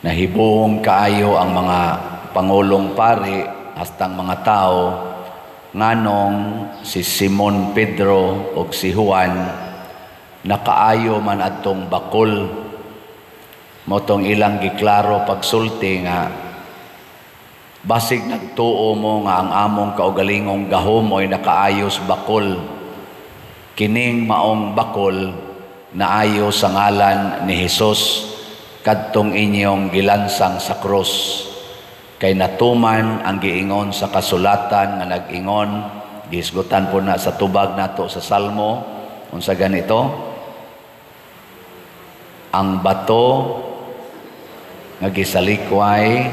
Nahibong kaayo ang mga pangulong pari hastang mga tao nganong si Simon Pedro o si Juan nakaayo man adtong bakol motong ilang giklaro pagsulti nga basig nagtuo mo nga ang among kaugalingong gahom oy nakaayos bakol kining maong bakol naayo sa ngalan ni Hesus kadtong inyong gilansang sa krus kay natuman ang giingon sa kasulatan nga nag-ingon gisgutan po na sa tubag nato sa Salmo unsa ganito ang bato nga gisalikway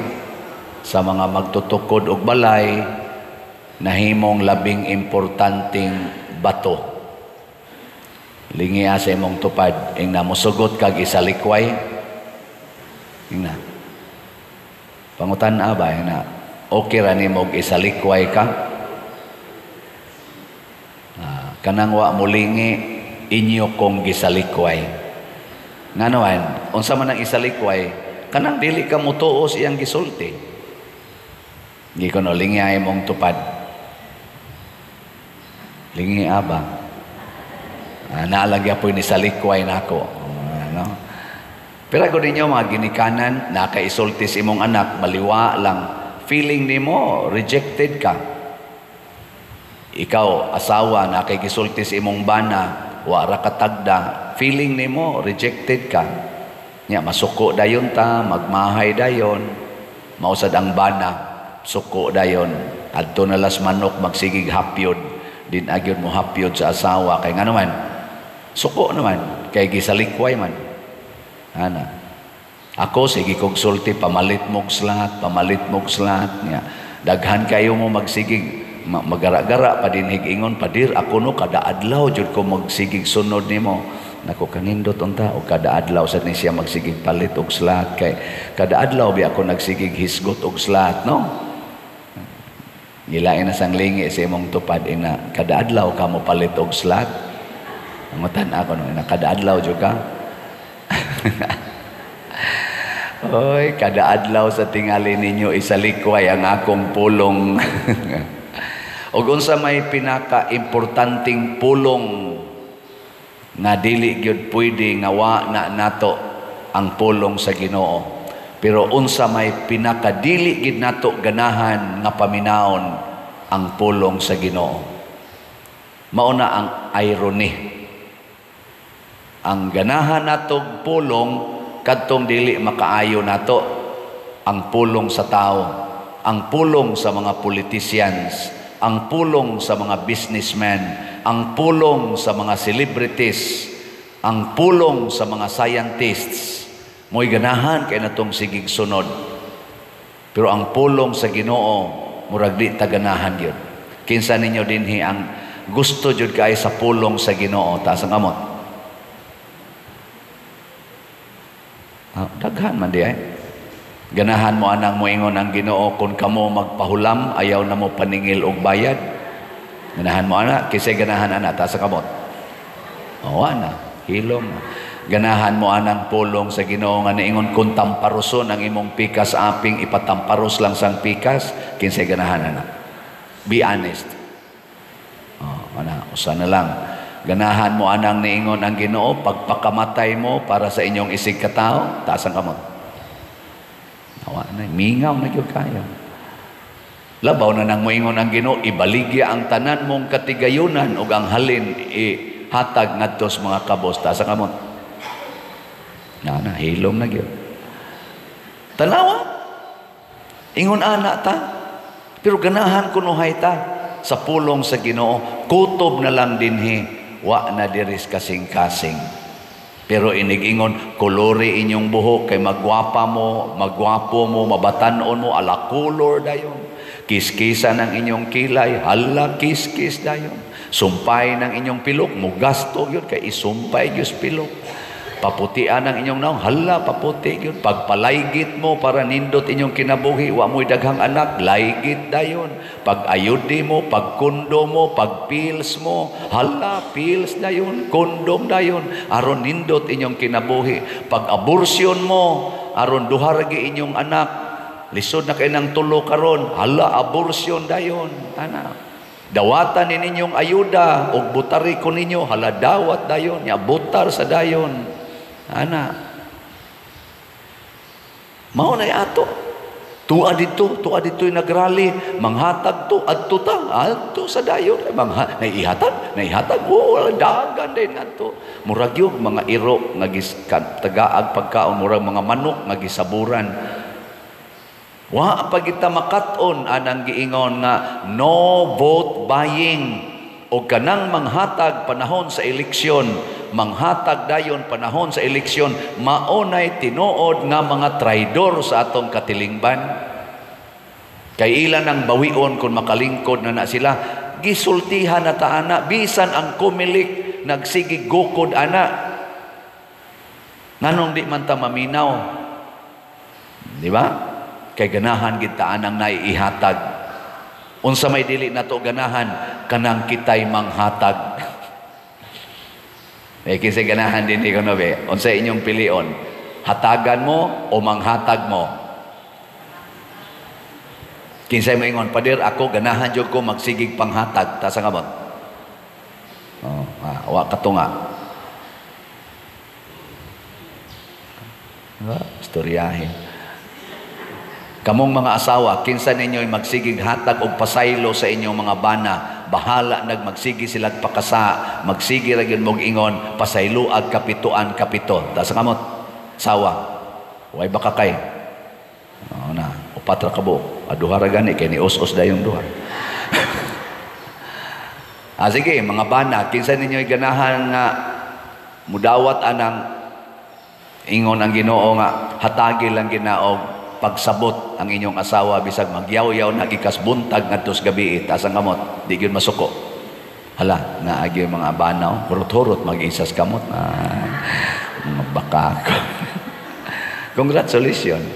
sa mga magtutukod og balay nahimong labing importanteng bato lingi sa imong tupad ing namusugot kag isalikway na pangutan ba na okay ra nimo isalikway ka kanang wa mulingi inyo kong gisalikway nganoan unsa man ang isalikway kanang dili ka mutuo siyang gisulti di ko no lingi ay mong tupad lingi aba naalagya po ni salikway nako ano. Pero kung ninyo mga ginikanan, nakaisultis imong anak, maliwa lang, feeling nimo rejected ka. Ikaw, asawa, nakaisultis imong bana, wara katagda, feeling nimo rejected ka. Nya, masuko dayon ta, magmahay dayon, mausad ang bana, suko dayon, adto na las manok, magsigig hapyod, din agyon mo hapyod sa asawa, kay nga naman, suko naman, kay gisalikway man. Ana. Ako sige kog sulti pamalit mog slat niya. Daghan kayo mo magsigig magara-gara pa dinhig ingon padir ako no kada adlaw jud ko magsigig sunod nimo. Nako kanindot unta o kada adlaw sad ni siya magsigig palit og slat kay kada adlaw bi ako nagsigig hisgot og slat no. Gilain na sang lingi sa imong tupad ina kada adlaw ka mo palit og slat. Mangutan ako no ina kada adlaw jud ka. Oy, kada adlaw sa tingali ninyo isalikway ang akong pulong. Ug unsa may pinaka-importanting pulong nga dili gyud pwede nga wa na nato ang pulong sa Ginoo. Pero unsa may pinaka-dili gid nato ganahan nga paminaon ang pulong sa Ginoo. Mao na ang irony. Ang ganahan natong pulong kadtong dili makaayo nato ang pulong sa tao, ang pulong sa mga politicians, ang pulong sa mga businessmen, ang pulong sa mga celebrities, ang pulong sa mga scientists. Mo'y ganahan kay natong sigig sunod. Pero ang pulong sa Ginoo murag di ta ganahan gyud. Kinsa ninyo dinhi ang gusto jud kay sa pulong sa Ginoo taas ang kamot? Daghan man di ay. Ganahan mo anang moingon ang Ginoo kung kamo magpahulam ayaw na mo paningil og bayad. Ganahan mo ana kisay ganahan ana ta sa kamot. O ana hilom. Ganahan mo anang pulong sa Ginoo nga niingon kung tamparuson ang imong pikas aping ipatamparos lang sang pikas kinsay ganahan ana. Be honest. Ana usa na lang. Ganahan mo anang niingon ang Ginoo pagpakamatay mo para sa inyong isig katao, taas ang kamot. Awa na, mingaw na gyud kayo. Labaw na nang moingon ang Ginoo ibaligya ang tanan mong katigayunan ug ang halin hatag ngadto sa mga kabos, taas ang kamot. Na hilom na gyud. Tanawa. Ingon ana ta. Pero ganahan kunuhay ta sa pulong sa Ginoo, kutob na lang dinhi. Wa na diris kasing-kasing. Pero inig-ingon, kolore inyong buhok kay magwapo mo, mabatanon mo, ala color dayon. Kiskisa ng inyong kilay, hala kiskis dayon. Sumpay ng inyong pilok, mugasto yun, kay isumpay yun pilok. Paputian ang inyong naong, hala paputi yun. Pagpalaygit mo para nindot inyong kinabuhi, wa mo'y daghang anak, laygit dayon. Pag ayudi mo, pag kundo mo, pag pills mo, hala pills dayon, kondom dayon, aron nindot inyong kinabuhi. Pag abortion mo, aron duha ra gi inyong anak, lisod na kay nang tulo karon, hala abortion dayon, ana. Dawatan ninyong ayuda og butari ko ninyo, hala dawat dayon, ya butar sa dayon, ana. Mao na ato. Tuwa dito yung nagrally, manghatag to, adto ta, adto sa dayon, naihatag, wala dagan din ato. Murag yung mga iro, tagaag pagkaon, murag mga manok, nagisaburan. Wa pa kita makaton, anang giingon nga, no vote buying, o kanang manghatag panahon sa eleksyon, manghatag dayon panahon sa eleksyon, maunay tinuod nga mga traidor sa atong katilingban. Kay ilan ang bawion kung makalingkod na sila, gisultihan na taana, bisan ang kumilik nagsigig gukod ana. Nganong di man ta maminaw? Di ba? Kay ganahan kita anang naiihatag. Unsa may dili nato ganahan, kanang kitay manghatag. May kisay ganahan din ko no be. Unsa inyong pilion? Hatagan mo o manghatag mo? Kinsay mo ingon, pader ako ganahan jud ko magsigig panghatag, ta sa kamot. Oh, wa katunga. Istoryahin. Kamong mga asawa, kinsa ninyo'y magsigig hatag o pasaylo sa inyong mga bana, bahala nagmagsigi sila pakasa, magsigi ra gyud mog ingon, pasayloag kapituan kapito. Ta sa kamot, sawa. Way baka kay. Oh na, upat ra kabo. Aduha ra gani kay ni us-us dayong duha. Sige, mga bana, kinsa ninyo'y ganahan nga mudawat anang ingon ang Ginoo nga hatagi lang ginaog pagsabot ang inyong asawa bisag magyaw-yaw na gikas buntag ngadtos gabi ta sa kamot di gyud masuko. Hala, naagi mga banaw, hurot-hurot mag-isas kamot. Magbaka ko. Congratulations.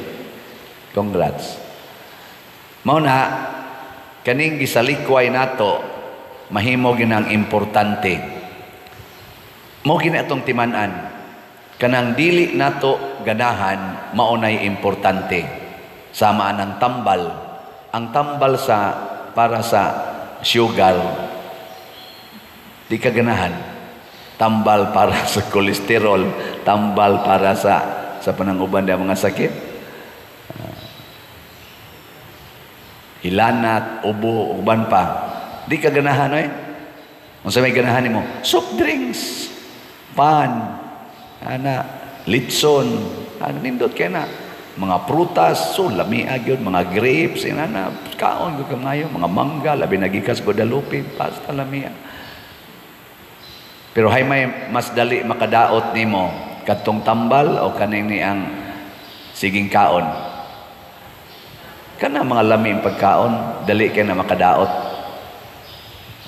Congrats. Mao na kaning gisalikway nato mahimo ginang importante. Mao gini atong timan-an. Kanang dili nato ganahan maunay importante. Samaan ang tambal. Ang tambal para sa sugar, di ka ganahan. Tambal para sa kolesterol, tambal para sa pananguban ng mga sakit. Hilanat, ubo, uban pa. Di ka ganahan Kung sa may ganahan mo, soft drinks, pan, litson, nindot kaya na. Mga prutas, lamiag yun, mga grapes, kaon ko kamayo, mga mangga, labi nagikas Guadalupe, pasta lamia. Pero hay may mas dali makadaot nimo katong tambal o kanini ang siging kaon. Kana mga laming pagkaon, dali kay na makadaot.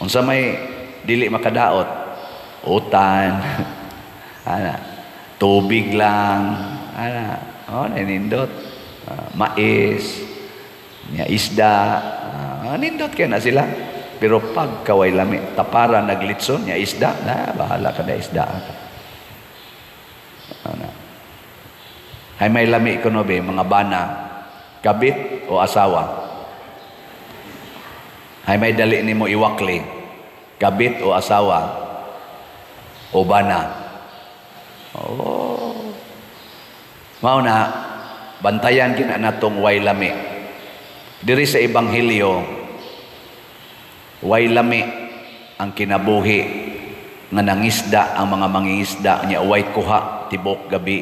Unsa may dili makadaot, utan, tubig lang, nindot, mais, isda, nindot kaya na sila. Pero pag kaway lami, tapara naglitson, isda, bahala ka na isda. Hay may lami ko no be, mga bana, kabit o asawa. Hay may dali ni mo iwakli, kabit o asawa, o bana. Mao na bantayan gina natong way lami. Diri sa ebanghelyo, way lami ang kinabuhi nga nangisda ang mga mangingisda nya way kuha tibok gabi.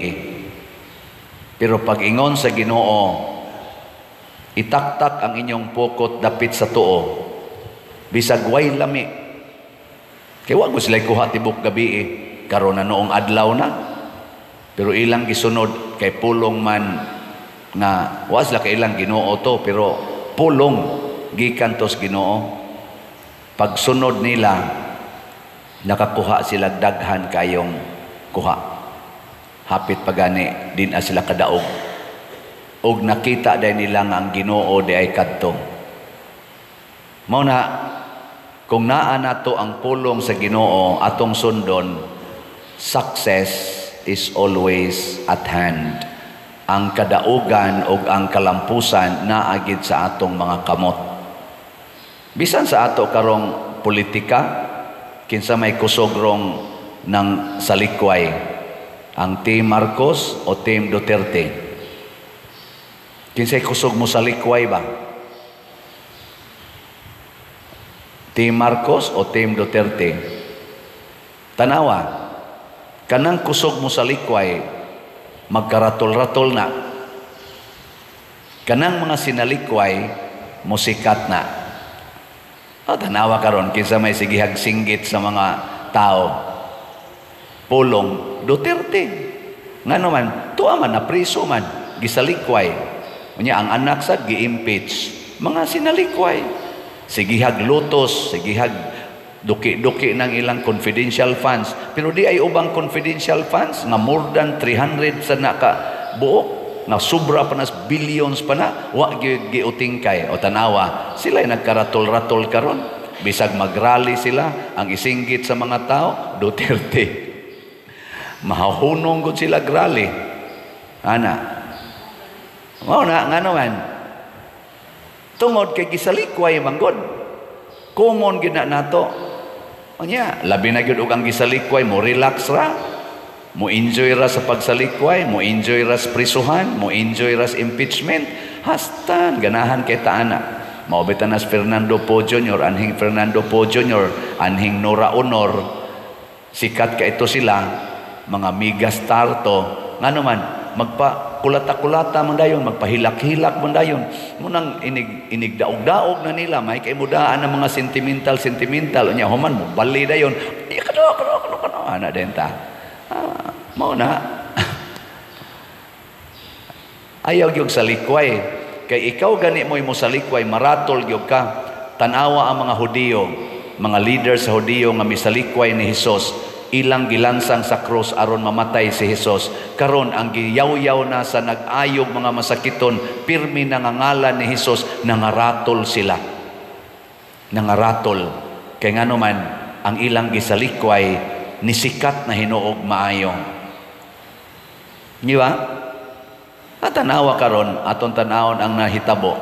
Pero pag ingon sa Ginoo, itaktak ang inyong pukot dapit sa tuo, bisag way lami. Kay wa ko sila kuha tibok gabi karon na noong adlaw na. Pero ilang gisunod kay pulong man nga was la kay ilang Ginoo to, pero pulong gikan tos Ginoo. Pagsunod nila nakakuha sila daghan kayong kuha. Hapit pagani din sila kadaog. Og nakita day nila nga ang Ginoo di ay kadto. Mao na kung naa nato ang pulong sa Ginoo atong sundon, success is always at hand. ang kadaugan o ang kalampusan naagid sa atong mga kamot. Bisan sa ato karong politika, kinsa may kusogrong ng salikway, ang Team Marcos o Team Duterte. Kinsay kusog mo salikway ba? Team Marcos o Team Duterte? Tanawa, kanang kusog mo salikway, magkaratol-ratol na. Kanang mga sinalikway, musikat na. Tanawa karon kinsa may sigihag singgit sa mga tao. Pulong Duterte. Nga naman, tuwa man na priso man, gisalikway. Unya ang anak sa gi-impeach, mga sinalikway. Sigihag lutos, sigihag duki-duki ng ilang confidential funds. Pero di ay ubang confidential funds nga more than 300 sa nakabuok, nga sobra pa nas billions pa na, wa giuting kay. O tanawa, sila ay nagkaratol-ratol karon. Bisag magrally sila, ang isinggit sa mga tao, Duterte. Mahahunong gud sila grally. Ana. Mao na nga naman. Tungod kay gisalikway manggod. Common gid na nato. Unya, labi na gyud og ang gisalikway mo relax ra. Mo enjoy ra sa pagsalikway, mo enjoy ra sa prisuhan, mo enjoy ra sa impeachment. Hastan ganahan kay taana. Mao bitanas Fernando Poe Jr., anhing Fernando Poe Jr., anhing Nora Honor. Sikat ka ito sila, mga megastar to. Nga naman, magpa-kulata-kulata man dayon, magpahilak-hilak man dayon. Munang inigdaog-daog na nila, may kaimudaan ng mga sentimental. Unya, human mo, bali dayon. Kano, ana din ta. Mao na. Ayaw yung salikway. Kay ikaw gani mo salikway, maratol gyud ka. Tanawa ang mga Hudiyo, mga leaders sa Hudiyo nga misalikway ni Hesus, ilang gilansang sa krus aron mamatay si Hesus. Karon ang giyaw-yaw na sa nag-ayog mga masakiton, pirmi na nga ngalan ni Hesus, nangaratol sila. Nangaratol. Kay ngano man ang ilang gisalikway nisikat na hinuog maayo. Di ba? At tanawa karon aton tanawon ang nahitabo.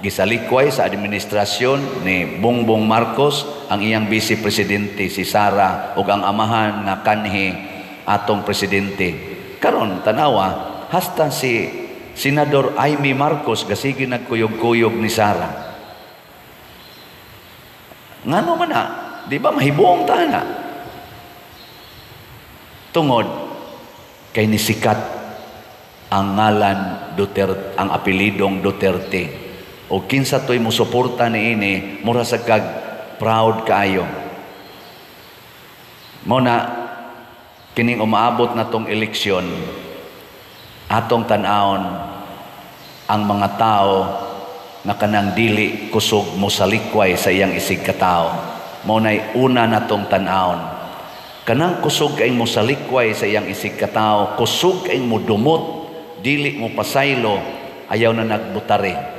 Gisalikway sa administrasyon ni Bongbong Marcos ang iyang vice presidente si Sara ug ang amahan nga kanhi atong presidente. Karon tanawa hasta si Senador Amy Marcos gasigi nagkuyog-kuyog ni Sara. Ngano man na, di ba mahibong ta na? Tungod kay nisikat ang ngalan Duterte, ang apelidong Duterte. O kinsa to'y musuporta ni ini, mura sa kag proud kaayo. Muna, kining umaabot na tong eleksyon, atong tanawon ang mga tao na kanang dili kusog musalikway sa iyang isig katao. Muna'y una na tong tanawon. Kanang kusog kay musalikway sa iyang isig katao, kusog kay mo dumot, dili mo pasaylo, ayaw na nagbutari.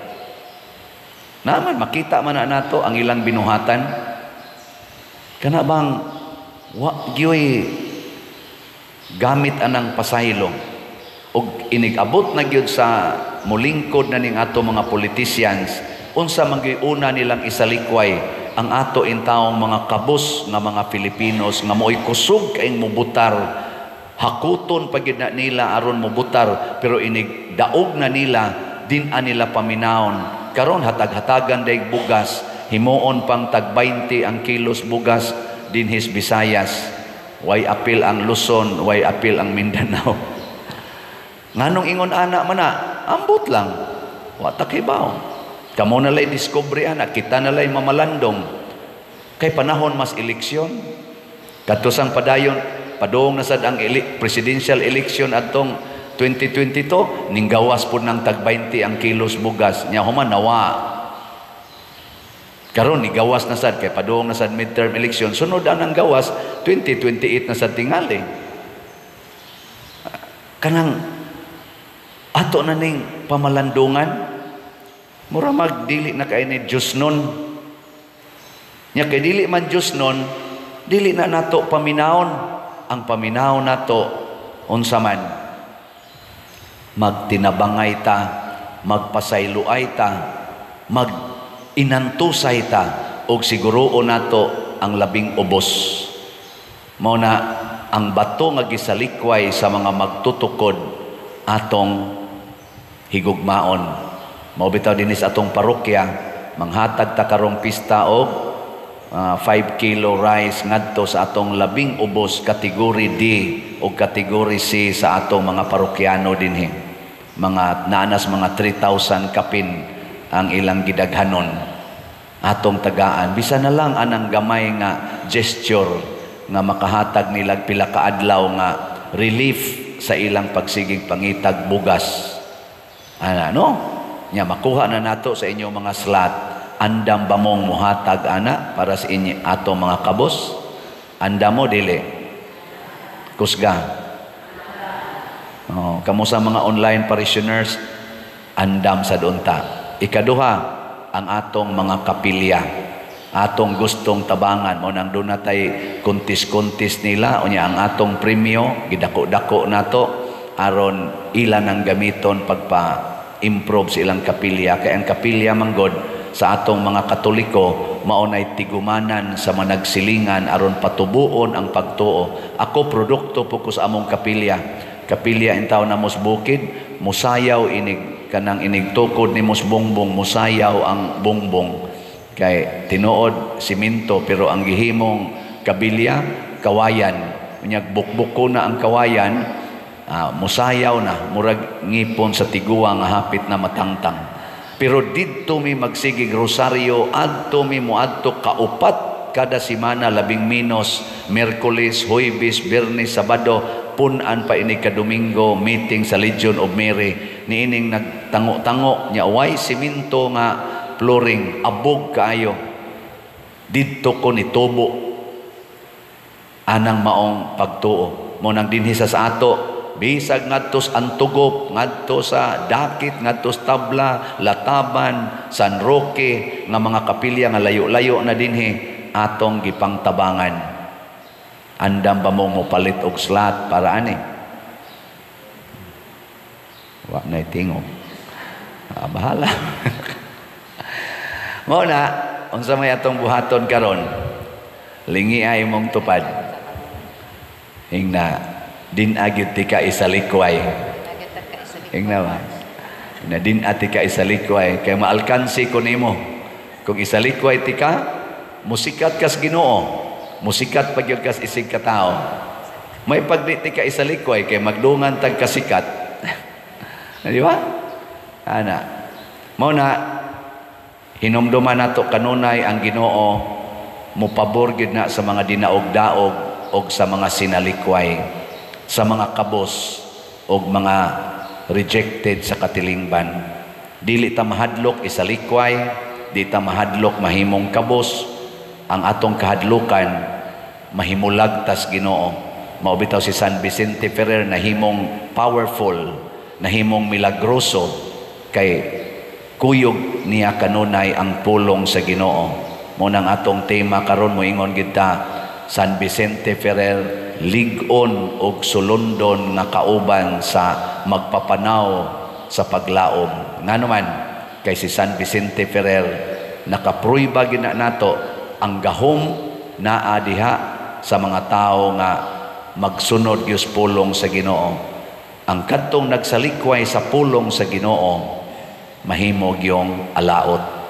Naman makita man na nato ang ilang binuhatan. Kana bang wa gyoy gamit anang pasaylo ug inigabot na gyud sa mulingkod na ning ato mga politicians, unsa man gyud una nilang isalikway ang ato intaong mga kabus nga mga Filipinos nga mo'y kusog kay mubutar. Hakuton pagid na nila aron mobutar, pero inig daog na nila din nila paminaon. Karon hatag-hatagan day bugas, himuon pang tag 20 ang kilos bugas dinhis Visayas. Way apil ang Luzon, way apil ang Mindanao. Nganong ingon ana man na, ambot lang. Wa ta kibaw. Kamo na lay discovery ana, kita na lay mamalandong. Kay panahon mas eleksyon. Katusang padayon padong na sad ang presidential election atong 2022, ning gawas po ng tag 20 ang kilos bugas. Nya human nawa. Karon ni gawas na sad kay padong na sad midterm election. Sunod ang gawas 2028 na sad tingali. Kanang ato na ning pamalandungan, mura magdili na kay ni Diyos nun. Nya kay dili man Diyos nun, dili na nato paminaon. Ang paminaw nato unsa man magtinabangay ta, magpasayloay ta, mag-inantusay ta, og siguruon nato ang labing ubos. Mao na ang bato nga gisalikway sa mga magtutukod atong higugmaon. Mao bitaw dinis atong parokya, manghatag ta karong pista og 5 kilo rice ngadto sa atong labing ubos kategory D o kategory C sa atong mga parokyano dinhi. Mga naanas mga 3,000 kapin ang ilang gidaghanon atong tagaan. Bisa na lang anang gamay nga gesture nga makahatag nila pila ka adlaw nga relief sa ilang pagsigig pangitag bugas. No? Nya makuha na nato sa inyong mga slot. Andam ba mong muhatag ana para sa inyo ato mga kabos? Andam mo dili? Kusga. Kamo sa mga online parishioners, andam sa doon ta. Ikaduha, ang atong mga kapilya. Atong gustong tabangan. Mo nang doon natay kuntis-kuntis nila. Unya ang atong premyo, gidako-dako nato. Aron ilan ang gamiton pagpa-improve sa ilang kapilya. Kaya ang kapilya manggod, sa atong mga Katoliko maunay tigumanan sa managsilingan aron patubuon ang pagtuo. Ako produkto po ko sa among kapilya intaw na mos bukid, musayaw inig kanang inigtukod ni mos bongbong, musayaw ang bongbong kay tinuod simento pero ang gihimong kabilya kawayan. Unyag bukbuko na ang kawayan, musayaw na murag ngipon sa tiguwa nga hapit na matangtang. Pero dito mi magsigig rosaryo, adto mi muadto kaupat kada semana, 11 minos, Miyerkules, Huwebes, Biyernes, Sabado, punan pa ini ka Domingo, meeting sa Legion of Mary. Niining nagtango-tango nya way simento nga flooring, abog kaayo. Dito ko ni tubo anang maong pagtuo. Mo nang dinhi sa ato bisag ngadto sa Antugop, ngadto sa Dakit, ngadto sa Tabla, Lataban, San Roque nga mga kapilya nga layo-layo na dinhi atong gipangtabangan. Andam ba mo palit og slot para ani? Wa na tingog. Bahala. Mo na unsa may atong buhaton karon? Lingi ay mong tupad. Ingna din agit ti ka isalikway. Ingna ba? Na din ati ka isalikway kay maalkansi ko nimo. Kung isalikway ti ka, musikat kas Ginoo. Musikat pag yung kas isig katao. May pagdi ti ka isalikway kay magdungan tag kasikat. Di ba? Ana. Mao na hinumduman nato kanunay ang Ginoo mupabor gid na sa mga dinaog-daog og sa mga sinalikway, sa mga kabos o mga rejected sa katilingban. Dili ta mahadlok isalikway, di ta mahadlok mahimong kabos. Ang atong kahadlukan mahimulag tas Ginoo. Mao bitaw si San Vicente Ferrer nahimong powerful, nahimong milagroso kay kuyog niya kanunay ang pulong sa Ginoo. Mo nang atong tema karon moingon gid ta, San Vicente Ferrer ligon og sulundon nga kauban sa magpapanaw sa paglaom. Ngano man kay si San Vicente Ferrer nakapruiba gina nato ang gahom naa diha sa mga tao nga magsunod gyud pulong sa Ginoo. Ang kadtong nagsalikway sa pulong sa Ginoo mahimo gyung alaot.